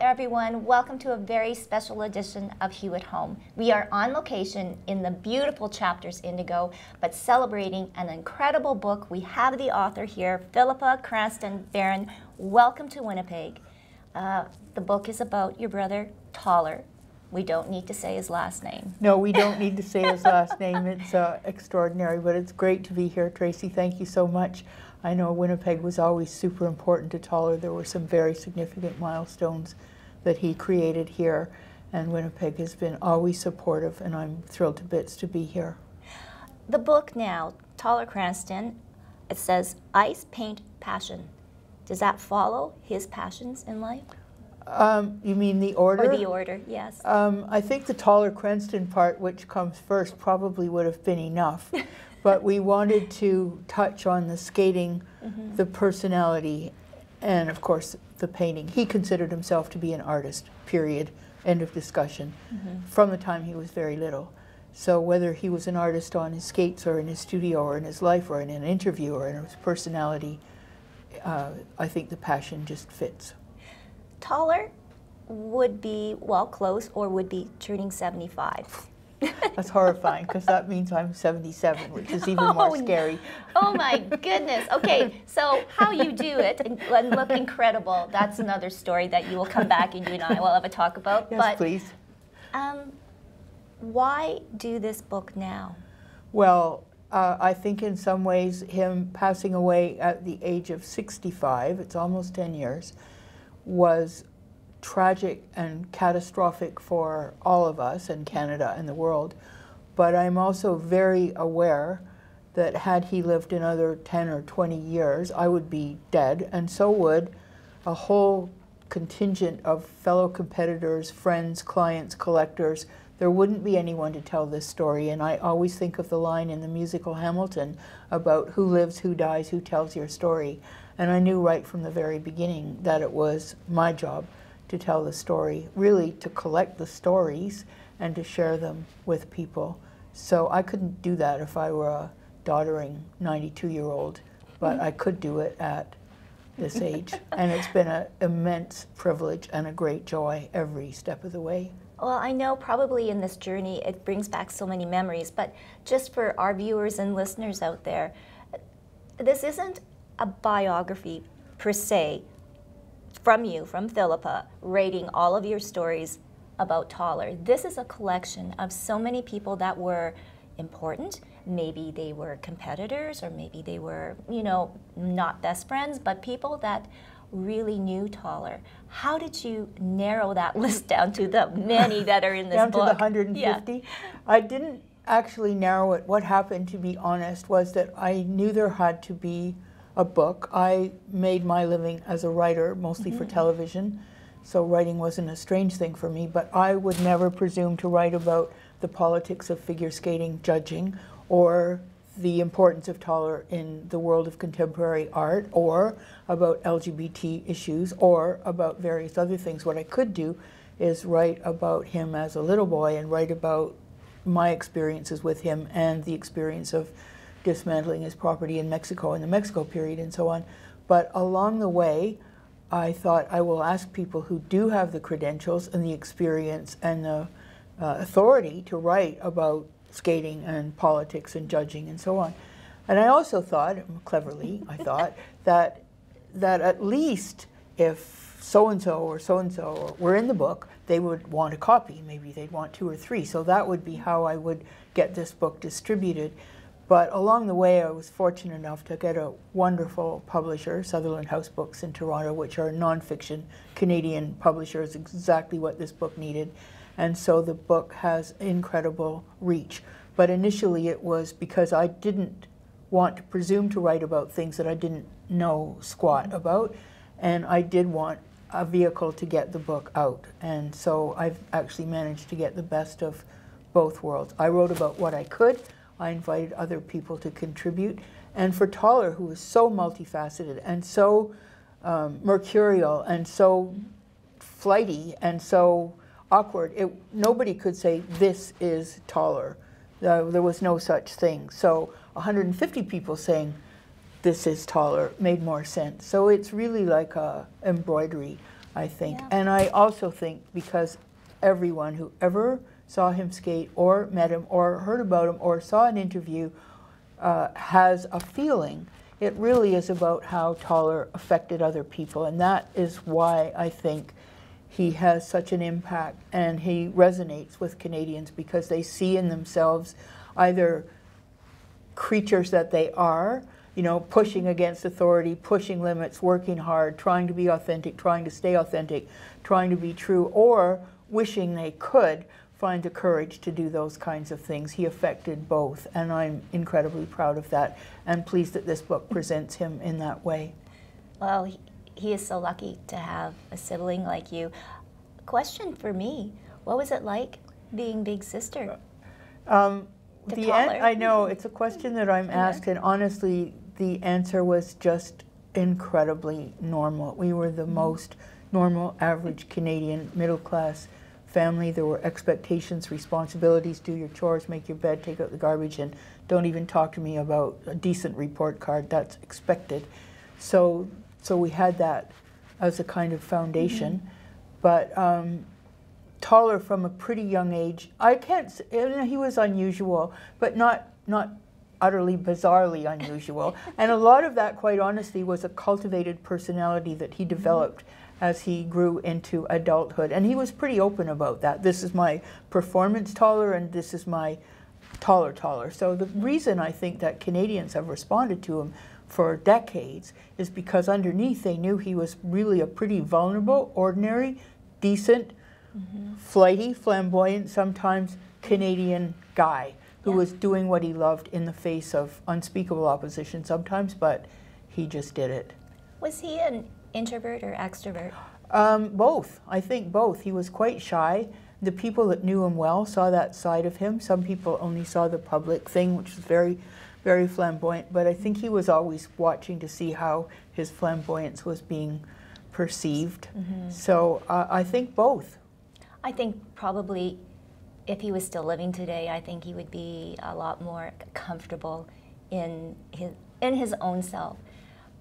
everyone. Welcome to a very special edition of Hue at Home. We are on location in the beautiful Chapters Indigo, but celebrating an incredible book. We have the author here, Phillippa Cranston Baran. Welcome to Winnipeg. The book is about your brother, Toller. We don't need to say his last name. No, we don't need to say his last name. It's extraordinary, but it's great to be here, Tracy. Thank you so much. I know Winnipeg was always super important to Toller. There were some very significant milestones that he created here, and Winnipeg has been always supportive, and I'm thrilled to bits to be here. The book now, Toller Cranston, it says Ice, Paint, Passion. Does that follow his passions in life? You mean the order? Or the order, yes. I think the Toller Cranston part, which comes first, probably would have been enough. But we wanted to touch on the skating, the personality, and of course the painting. He considered himself to be an artist, period, end of discussion, from the time he was very little. So whether he was an artist on his skates or in his studio or in his life or in an interview or in his personality, I think the passion just fits. Toller would be, well, close, or would be turning 75. That's horrifying, because that means I'm 77, which is even more scary. Oh my goodness. Okay, so how you do it and look incredible, that's another story that you will come back and you and I will have a talk about. Yes, but, please. Why do this book now? Well, I think in some ways him passing away at the age of 65, it's almost 10 years, was tragic and catastrophic for all of us in Canada and the world. But I'm also very aware that had he lived another 10 or 20 years, I would be dead, and so would a whole contingent of fellow competitors, friends, clients, collectors. There wouldn't be anyone to tell this story, and I always think of the line in the musical Hamilton about who lives, who dies, who tells your story. And I knew right from the very beginning that it was my job to tell the story, really to collect the stories and to share them with people. So I couldn't do that if I were a doddering 92-year-old, but I could do it at this age. And it's been an immense privilege and a great joy every step of the way. Well, I know probably in this journey it brings back so many memories, but just for our viewers and listeners out there, this isn't a biography per se from you, from Phillippa, rating all of your stories about Toller. This is a collection of so many people that were important. Maybe they were competitors, or maybe they were, you know, not best friends, but people that really knew Toller. How did you narrow that list down to the many that are in this book? Down to the 150? Yeah. I didn't actually narrow it. What happened, to be honest, was that I knew there had to be a book. I made my living as a writer, mostly for television, so writing wasn't a strange thing for me, but I would never presume to write about the politics of figure skating judging, or the importance of Toller in the world of contemporary art, or about LGBT issues, or about various other things. What I could do is write about him as a little boy and write about my experiences with him and the experience of dismantling his property in Mexico in the Mexico period and so on. But along the way, I thought I will ask people who do have the credentials and the experience and the authority to write about skating and politics and judging and so on. And I also thought, cleverly, I thought, that at least if so-and-so or so-and-so were in the book, they would want a copy. Maybe they'd want 2 or 3. So that would be how I would get this book distributed. But along the way, I was fortunate enough to get a wonderful publisher, Sutherland House Books in Toronto, which are nonfiction Canadian publishers, exactly what this book needed. And so the book has incredible reach. But initially it was because I didn't want to presume to write about things that I didn't know squat about, and I did want a vehicle to get the book out. And so I've actually managed to get the best of both worlds. I wrote about what I could. I invited other people to contribute. And for Toller, who was so multifaceted and so mercurial and so flighty and so awkward, nobody could say, this is Toller. There was no such thing. So 150 people saying, this is Toller, made more sense. So it's really like a embroidery. I think. Yeah. And I also think because everyone who ever saw him skate or met him or heard about him or saw an interview has a feeling. It really is about how Toller affected other people, and that is why I think he has such an impact and he resonates with Canadians, because they see in themselves either creatures that they are, you know, pushing against authority, pushing limits, working hard, trying to be authentic, trying to stay authentic, trying to be true, or wishing they could find the courage to do those kinds of things. He affected both, and I'm incredibly proud of that and pleased that this book presents him in that way. Well, he is so lucky to have a sibling like you. Question for me, what was it like being big sister? I know, it's a question that I'm asked, and honestly, the answer was just incredibly normal. We were the most normal, average Canadian middle-class family. There were expectations, responsibilities, do your chores, make your bed, take out the garbage, and don't even talk to me about a decent report card. That's expected. So we had that as a kind of foundation. But Toller, from a pretty young age, I can't say, you know, he was unusual, but not utterly bizarrely unusual. And a lot of that, quite honestly, was a cultivated personality that he developed as he grew into adulthood. And he was pretty open about that. This is my performance Toller, and this is my Toller. So the reason I think that Canadians have responded to him for decades is because underneath they knew he was really a pretty vulnerable, ordinary, decent, flighty, flamboyant, sometimes Canadian guy who was doing what he loved in the face of unspeakable opposition sometimes, but he just did it. Was he an introvert or extrovert? Both. I think both. He was quite shy. The people that knew him well saw that side of him. Some people only saw the public thing, which was very, very flamboyant, but I think he was always watching to see how his flamboyance was being perceived. So I think both. I think probably if he was still living today, I think he would be a lot more comfortable in his own self.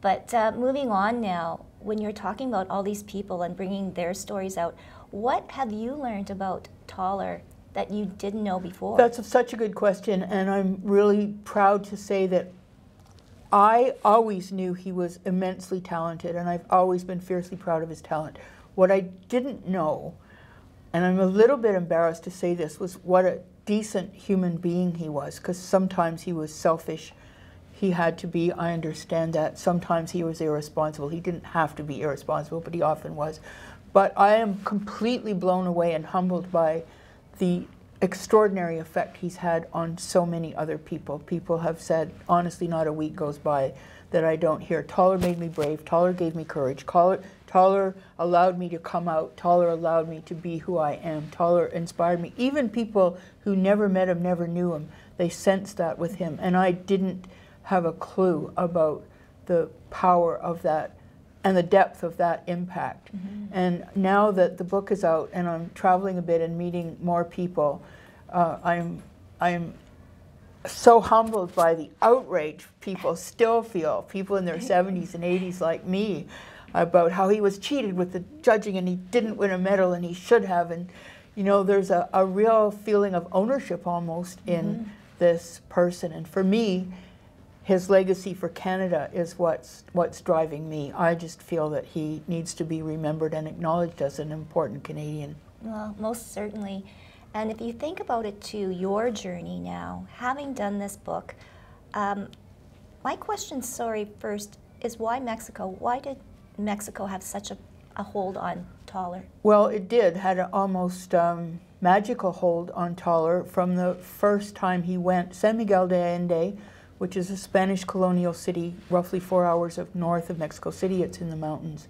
But moving on now, when you're talking about all these people and bringing their stories out, what have you learned about Toller that you didn't know before? That's such a good question, and I'm really proud to say that I always knew he was immensely talented, and I've always been fiercely proud of his talent. What I didn't know, and I'm a little bit embarrassed to say this, was what a decent human being he was, because sometimes he was selfish. He had to be, I understand that. Sometimes he was irresponsible. He didn't have to be irresponsible, but he often was. But I am completely blown away and humbled by the extraordinary effect he's had on so many other people. People have said, honestly, not a week goes by that I don't hear, Toller made me brave, Toller gave me courage, Toller allowed me to come out, Toller allowed me to be who I am, Toller inspired me. Even people who never met him, never knew him, they sensed that with him. And I didn't have a clue about the power of that and the depth of that impact. And now that the book is out and I'm traveling a bit and meeting more people, I'm so humbled by the outrage people still feel, people in their 70s and 80s like me, about how he was cheated with the judging and he didn't win a medal and he should have. And you know, there's a real feeling of ownership almost in this person. And for me, his legacy for Canada is what's driving me. I just feel that he needs to be remembered and acknowledged as an important Canadian. Well, most certainly. And if you think about it too, your journey now, having done this book, my question, first, is why Mexico? Why did Mexico have such a hold on Toller? Well, it had an almost magical hold on Toller from the first time he went. San Miguel de Allende, which is a Spanish colonial city roughly 4 hours north of Mexico City, it's in the mountains,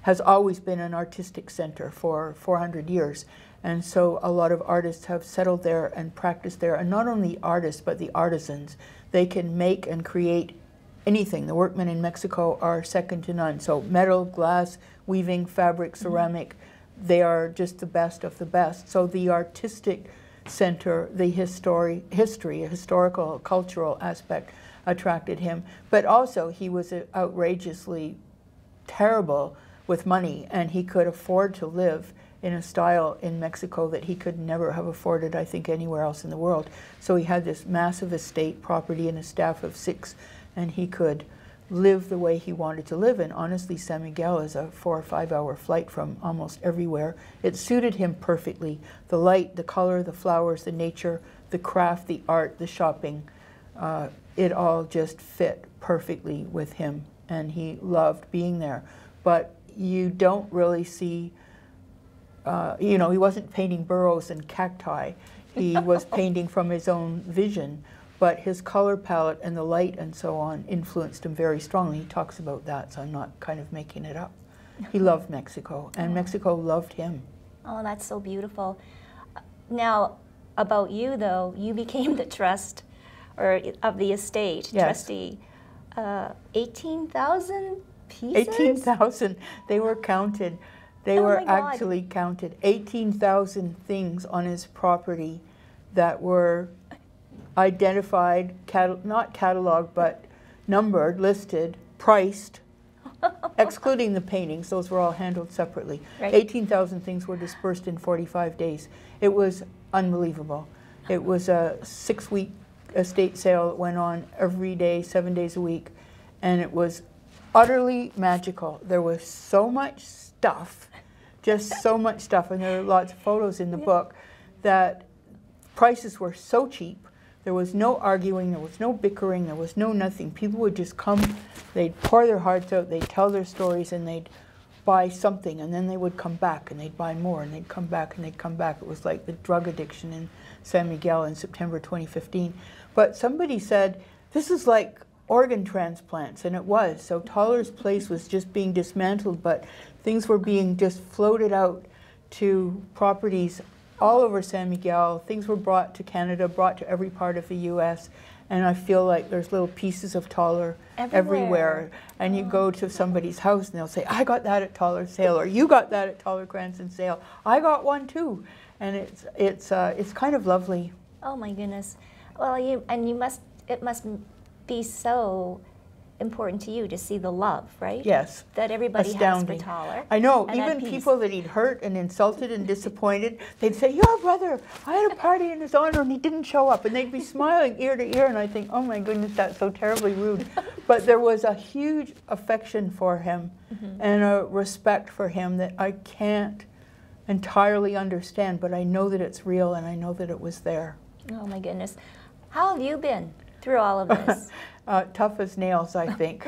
has always been an artistic center for 400 years. And so a lot of artists have settled there and practiced there. And not only artists, but the artisans. They can make and create anything. The workmen in Mexico are second to none. So metal, glass, weaving, fabric, ceramic, they are just the best of the best. So the artistic center, the history, a historical, cultural aspect attracted him. But also he was an outrageously terrible with money, and he could afford to live in a style in Mexico that he could never have afforded, I think, anywhere else in the world. So he had this massive estate property and a staff of 6, and he could live the way he wanted to live. And honestly, San Miguel is a 4 or 5 hour flight from almost everywhere. It suited him perfectly. The light, the color, the flowers, the nature, the craft, the art, the shopping, it all just fit perfectly with him, and he loved being there. But you don't really see, you know, he wasn't painting burrows and cacti. He was painting from his own vision. But his color palette and the light and so on influenced him very strongly. He talks about that, so I'm not kind of making it up. He loved Mexico, and Mexico loved him. Oh, that's so beautiful. Now, about you, though, you became the trust of the estate, yes. trustee. 18,000 pieces? 18,000. They were counted. They Oh were my God. actually counted. 18,000 things on his property that were identified, not cataloged, but numbered, listed, priced, excluding the paintings. Those were all handled separately. Right. 18,000 things were dispersed in 45 days. It was unbelievable. It was a 6-week estate sale that went on every day, 7 days a week, and it was utterly magical. There was so much stuff, just so much stuff, and there are lots of photos in the book, that prices were so cheap. There was no arguing, there was no bickering, there was no nothing. People would just come, they'd pour their hearts out, they'd tell their stories, and they'd buy something, and then they would come back, and they'd buy more, and they'd come back, and they'd come back. It was like the drug addiction in San Miguel in September 2015. But somebody said, this is like organ transplants, and it was. So Toller's place was just being dismantled, but things were being just floated out to properties all over San Miguel. Things were brought to Canada, brought to every part of the U.S., and I feel like there's little pieces of Toller everywhere. And you go to somebody's house and they'll say, I got that at Toller's sale, or you got that at Toller Cranston's sale. I got one too. And it's kind of lovely. Oh my goodness. Well, it must be so important to you to see the love, right? Yes. That everybody Astounding. has for Toller. I know, and even people that he'd hurt and insulted and disappointed, they'd say, your brother, I had a party in his honor and he didn't show up. And they'd be smiling ear to ear, and I think, oh my goodness, that's so terribly rude. But there was a huge affection for him and a respect for him that I can't entirely understand, but I know that it's real, and I know that it was there. Oh my goodness. How have you been through all of this? Tough as nails, I think.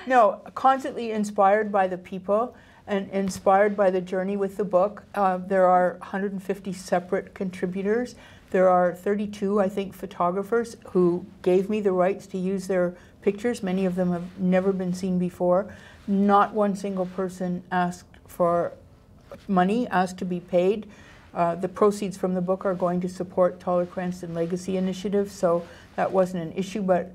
No, constantly inspired by the people and inspired by the journey with the book. There are 150 separate contributors. There are 32, I think, photographers who gave me the rights to use their pictures. Many of them have never been seen before. Not one single person asked for money, asked to be paid. The proceeds from the book are going to support Toller Cranston Legacy Initiative, so that wasn't an issue. But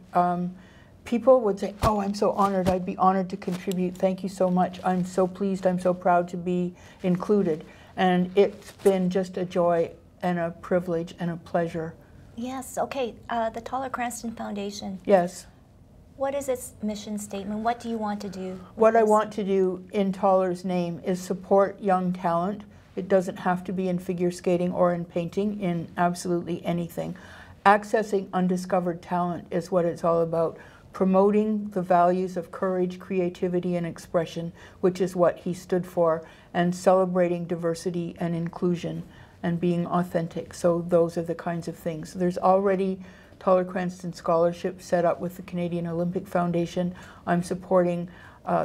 people would say, oh, I'm so honored, I'd be honored to contribute, thank you so much, I'm so pleased, I'm so proud to be included. And it's been just a joy and a privilege and a pleasure. Yes, okay, the Toller Cranston Foundation. Yes. What is its mission statement? What do you want to do? What I want to do in Toller's name is support young talent. It doesn't have to be in figure skating or in painting, in absolutely anything. Accessing undiscovered talent is what it's all about. Promoting the values of courage, creativity, and expression, which is what he stood for, and celebrating diversity and inclusion and being authentic. So those are the kinds of things. There's already Toller Cranston Scholarship set up with the Canadian Olympic Foundation. I'm supporting,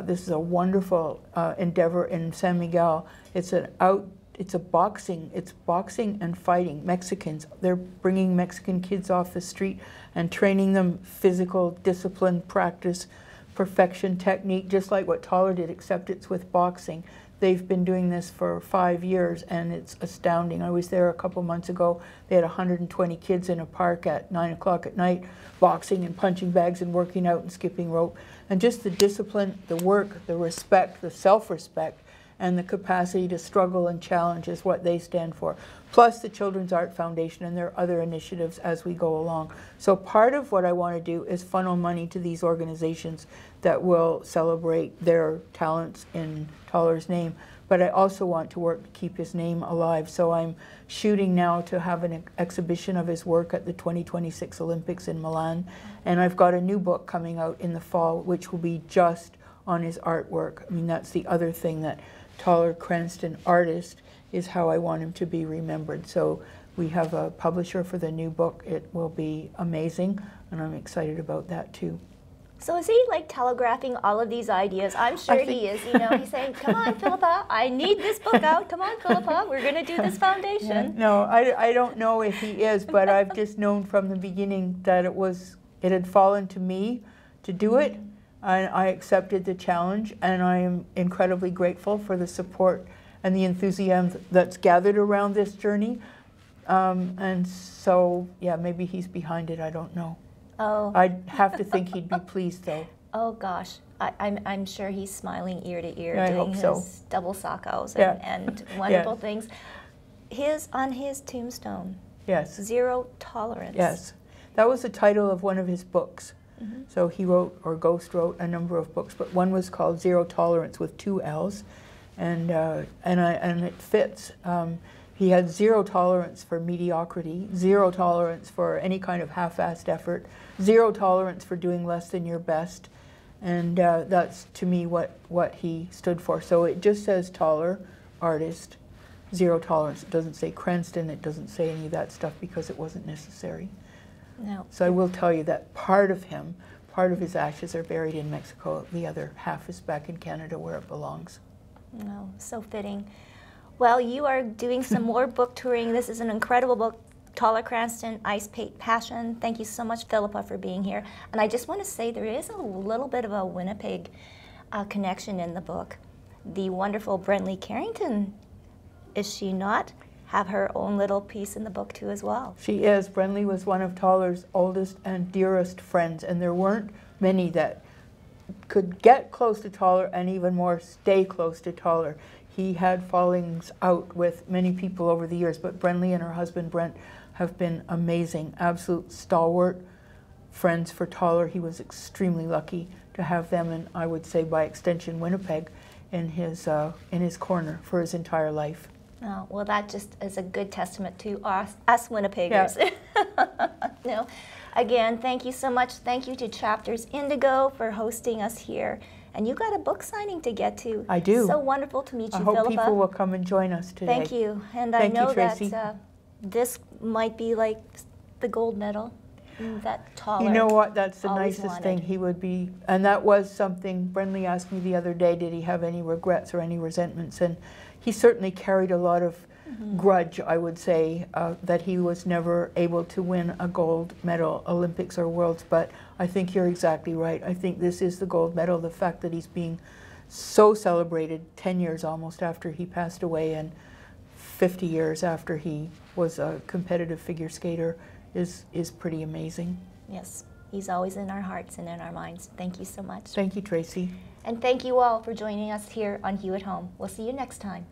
this is a wonderful endeavor in San Miguel. It's boxing and fighting. Mexicans, they're bringing Mexican kids off the street and training them physical discipline, practice, perfection, technique, just like what Toller did, except it's with boxing. They've been doing this for 5 years, and it's astounding. I was there a couple months ago. They had 120 kids in a park at 9 o'clock at night, boxing and punching bags and working out and skipping rope. And just the discipline, the work, the respect, the self-respect, and the capacity to struggle and challenge is what they stand for. Plus the Children's Art Foundation, and there are other initiatives as we go along. So part of what I want to do is funnel money to these organizations that will celebrate their talents in Toller's name. But I also want to work to keep his name alive. So I'm shooting now to have an exhibition of his work at the 2026 Olympics in Milan. And I've got a new book coming out in the fall, which will be just on his artwork. I mean, that's the other thing, that Toller Cranston artist is how I want him to be remembered. So we have a publisher for the new book. It will be amazing, and I'm excited about that too. So is he like telegraphing all of these ideas? I'm sure he is. You know, he's saying, "Come on, Phillippa, I need this book out. Come on, Phillippa, we're going to do this foundation." No, I don't know if he is, but I've just known from the beginning that it had fallen to me to do it, and I accepted the challenge, and I am incredibly grateful for the support and the enthusiasm that's gathered around this journey. And so, yeah, maybe he's behind it. I don't know. Oh. I'd have to think he'd be pleased, though. Oh gosh, I'm sure he's smiling ear to ear, Yeah, I doing hope his so. double sockos Yeah. and wonderful Yeah. things. On his tombstone, Yes. Zero Tolerance. Yes. That was the title of one of his books. Mm-hmm. So he wrote, or Ghost wrote, a number of books, but one was called Zero Tolerance with 2 L's, and it fits. He had zero tolerance for mediocrity, zero tolerance for any kind of half-assed effort, zero tolerance for doing less than your best, and that's, to me, what he stood for. So it just says Toller, artist, zero tolerance. It doesn't say Cranston, it doesn't say any of that stuff because it wasn't necessary. No. So I will tell you that part of his ashes are buried in Mexico. The other half is back in Canada where it belongs. No, so fitting. Well, you are doing some more book touring. This is an incredible book, Toller Cranston, Ice Passion. Thank you so much, Phillippa, for being here. And I just want to say there is a little bit of a Winnipeg connection in the book. The wonderful Brentley Carrington, is she not, have her own little piece in the book too as well? She is. Brentley was one of Toller's oldest and dearest friends, and there weren't many that could get close to Toller and even more stay close to Toller. He had fallings out with many people over the years, but Brentley and her husband Brent have been amazing, absolute stalwart friends for Toller. He was extremely lucky to have them, and I would say by extension Winnipeg, in his corner for his entire life. Oh, well, that just is a good testament to us Winnipeggers. Yeah. No. Again, thank you so much. Thank you to Chapters Indigo for hosting us here. And you got a book signing to get to. I do. So wonderful to meet you, I hope Phillippa. people will come and join us today. Thank you. And Thank I know you, Tracy. that this might be like the gold medal that Toller. You know what? That's the always nicest wanted. thing he would be. And that was something Brentley asked me the other day, did he have any regrets or any resentments? And he certainly carried a lot of grudge, I would say, that he was never able to win a gold medal, Olympics or Worlds. But I think you're exactly right. I think this is the gold medal. The fact that he's being so celebrated 10 years almost after he passed away and 50 years after he was a competitive figure skater is pretty amazing. Yes, he's always in our hearts and in our minds. Thank you so much. Thank you, Tracy. And thank you all for joining us here on Hue at Home. We'll see you next time.